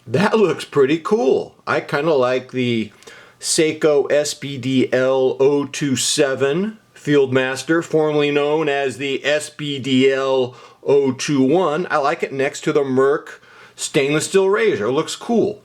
That looks pretty cool. I kind of like the Seiko SBDL027 Fieldmaster, formerly known as the SBDL021. I like it next to the Merc stainless steel razor. It looks cool.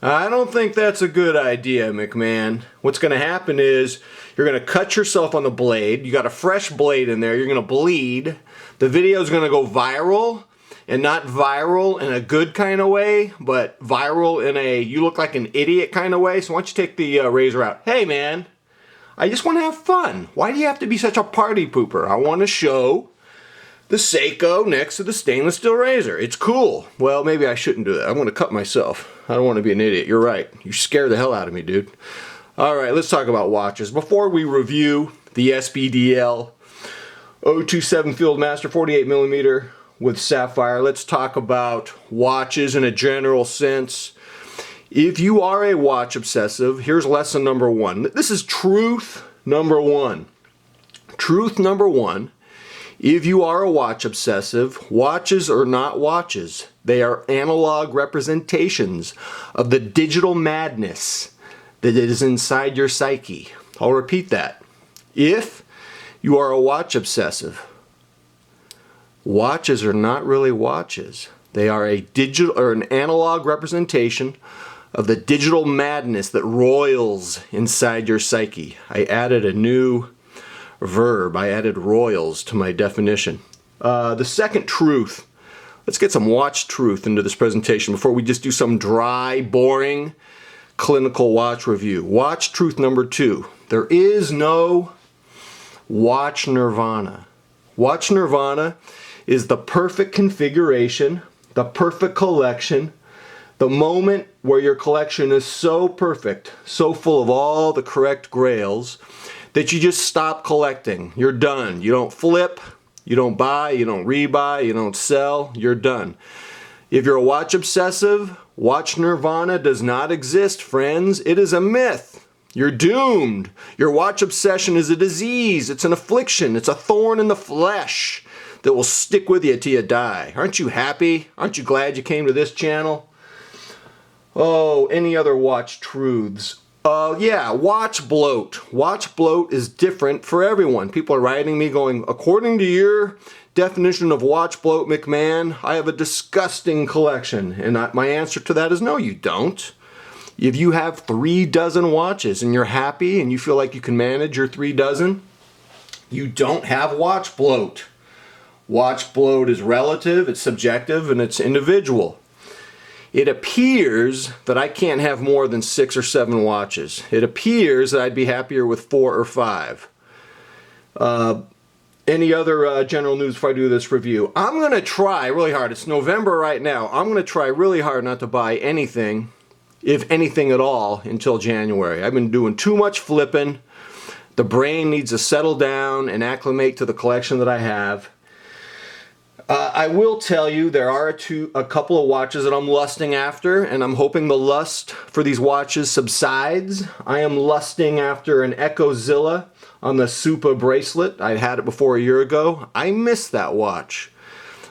I don't think that's a good idea, McMahon. What's going to happen is you're going to cut yourself on the blade. You got a fresh blade in there. You're going to bleed. The video is going to go viral, and not viral in a good kind of way, but viral in a you look like an idiot kind of way. So why don't you take the razor out? Hey, man, I just want to have fun. Why do you have to be such a party pooper? I want to show the Seiko next to the stainless steel razor. It's cool. Well, maybe I shouldn't do that. I'm going to cut myself. I don't want to be an idiot. You're right. You scare the hell out of me, dude. All right, let's talk about watches. Before we review the SBDL 027 Fieldmaster 48mm with sapphire, let's talk about watches in a general sense. If you are a watch obsessive, here's lesson number one. This is truth number one. Truth number one. If you are a watch obsessive, watches are not watches. They are analog representations of the digital madness that is inside your psyche. I'll repeat that. If you are a watch obsessive, watches are not really watches. They are a digital or an analog representation of the digital madness that roils inside your psyche. I added a new verb. I added roils to my definition. The second truth. Let's get some watch truth into this presentation before we just do some dry, boring, clinical watch review. Watch truth number two. There is no watch nirvana. Watch nirvana is the perfect configuration, the perfect collection, the moment where your collection is so perfect, so full of all the correct grails, that you just stop collecting. You're done. You don't flip, you don't buy, you don't rebuy, you don't sell, you're done. If you're a watch obsessive, watch nirvana does not exist, friends. It is a myth. You're doomed. Your watch obsession is a disease. It's an affliction. It's a thorn in the flesh that will stick with you till you die. Aren't you happy? Aren't you glad you came to this channel? Oh, any other watch truths? Yeah, watch bloat. Watch bloat is different for everyone. People are writing me going, according to your definition of watch bloat, McMahon, I have a disgusting collection. And my answer to that is no, you don't. If you have 36 watches and you're happy and you feel like you can manage your 36, you don't have watch bloat. Watch bloat is relative, it's subjective, and it's individual. It appears that I can't have more than 6 or 7 watches. It appears that I'd be happier with 4 or 5. Any other general news before I do this review? I'm going to try really hard. It's November right now. I'm going to try really hard not to buy anything, if anything at all, until January. I've been doing too much flipping. The brain needs to settle down and acclimate to the collection that I have. I will tell you there are a couple of watches that I'm lusting after, and I'm hoping the lust for these watches subsides. I am lusting after an Echozilla on the Supa bracelet. I had it before a year ago. I miss that watch.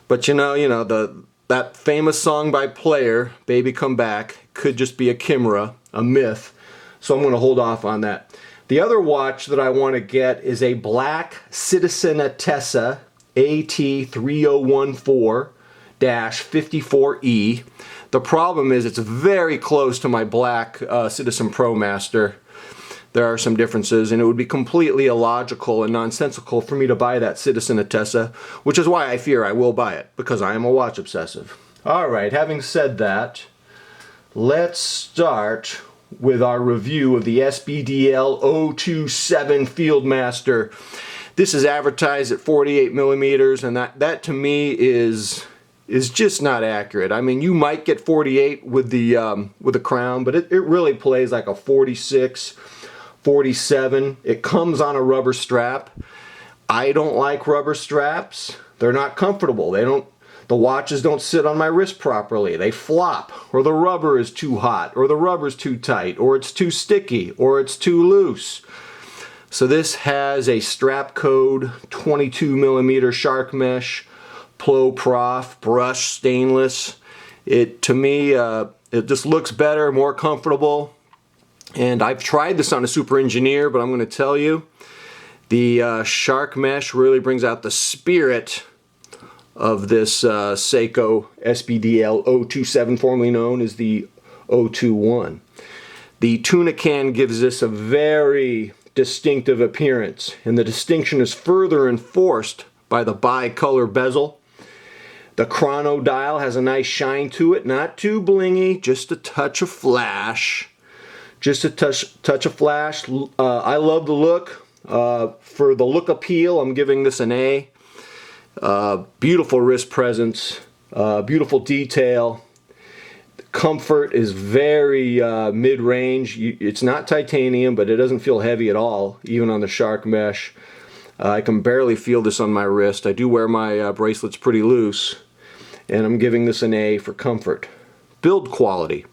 But you know that famous song by Player, Baby Come Back, could just be a chimera, a myth. So I'm going to hold off on that. The other watch that I want to get is a black Citizenetessa AT3014-54E. The problem is it's very close to my black Citizen ProMaster. There are some differences, and it would be completely illogical and nonsensical for me to buy that Citizenetessa, which is why I fear I will buy it, because I am a watch obsessive. Alright, having said that, let's start with our review of the SBDL027 Fieldmaster. This is advertised at 48mm, and that to me is just not accurate. I mean, you might get 48 with the crown, but it really plays like a 46, 47. It comes on a rubber strap. I don't like rubber straps. They're not comfortable. The watches don't sit on my wrist properly. They flop, or the rubber is too hot, or the rubber's too tight, or it's too sticky, or it's too loose. So this has a strap code, 22mm shark mesh, Plo Prof, brushed stainless. To me, it just looks better, more comfortable. And I've tried this on a Super Engineer, but I'm going to tell you, the shark mesh really brings out the spirit of this Seiko SBDL027, formerly known as the 021. The tuna can gives this a very distinctive appearance, and the distinction is further enforced by the bicolor bezel. The chrono dial has a nice shine to it, not too blingy, just a touch of flash. Just a touch of flash. I love the look. For the look appeal, I'm giving this an A. Beautiful wrist presence, beautiful detail. Comfort is very mid-range. It's not titanium, but it doesn't feel heavy at all, even on the shark mesh. I can barely feel this on my wrist. I do wear my bracelets pretty loose, and I'm giving this an A for comfort. Build quality.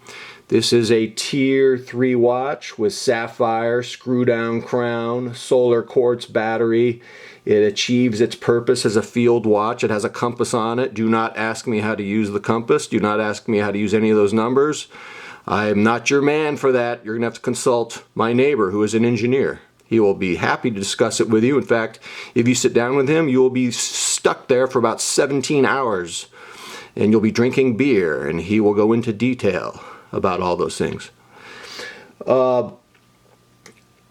This is a Tier 3 watch with sapphire, screw-down crown, solar quartz battery. It achieves its purpose as a field watch. It has a compass on it. Do not ask me how to use the compass. Do not ask me how to use any of those numbers. I am not your man for that. You're going to have to consult my neighbor, who is an engineer. He will be happy to discuss it with you. In fact, if you sit down with him, you will be stuck there for about 17 hours. And you'll be drinking beer, and he will go into detail about all those things. I'm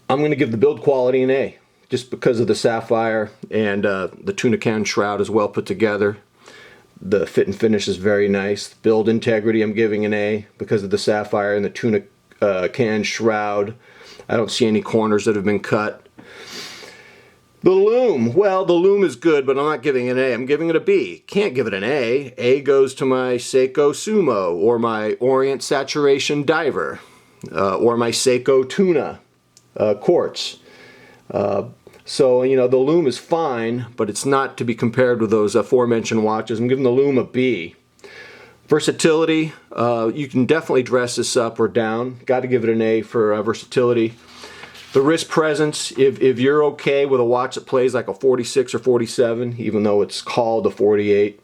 going to give the build quality an A, just because of the sapphire, and the tuna can shroud is well put together. The fit and finish is very nice. Build integrity, I'm giving an A because of the sapphire and the tuna can shroud. I don't see any corners that have been cut. The loom, well, the loom is good, but I'm not giving it an A. I'm giving it a B. Can't give it an A. A goes to my Seiko Sumo, or my Orient Saturation Diver, or my Seiko Tuna Quartz. So, you know, the loom is fine, but it's not to be compared with those aforementioned watches. I'm giving the loom a B. Versatility, you can definitely dress this up or down. Got to give it an A for versatility. The wrist presence, if you're okay with a watch that plays like a 46 or 47, even though it's called a 48,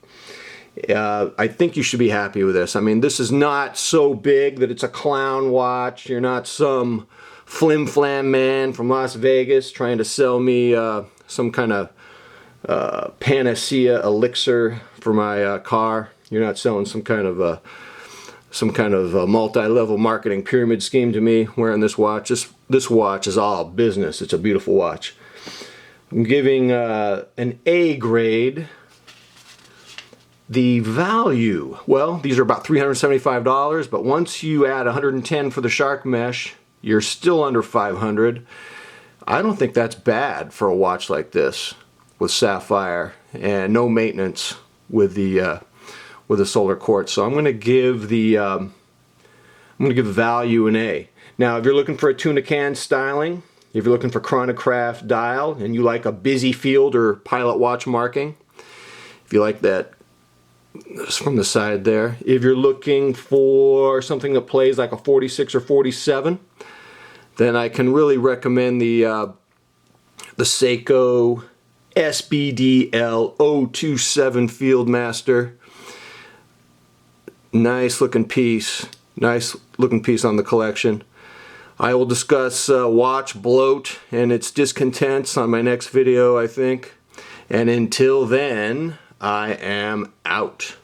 I think you should be happy with this. I mean, this is not so big that it's a clown watch. You're not some flim-flam man from Las Vegas trying to sell me some kind of panacea elixir for my car. You're not selling some kind of multi-level marketing pyramid scheme to me wearing this watch. This watch is all business. It's a beautiful watch. I'm giving an A grade. The value, well, these are about $375, but once you add $110 for the shark mesh, you're still under $500. I don't think that's bad for a watch like this with sapphire and no maintenance with the solar quartz. So I'm going to give the value an A. Now, if you're looking for a tuna can styling, if you're looking for chronograph dial, and you like a busy field or pilot watch marking, if you like that from the side there, if you're looking for something that plays like a 46 or 47, then I can really recommend the Seiko SBDL027 Fieldmaster. Nice looking piece on the collection. I will discuss watch bloat and its discontents on my next video, I think. And until then, I am out.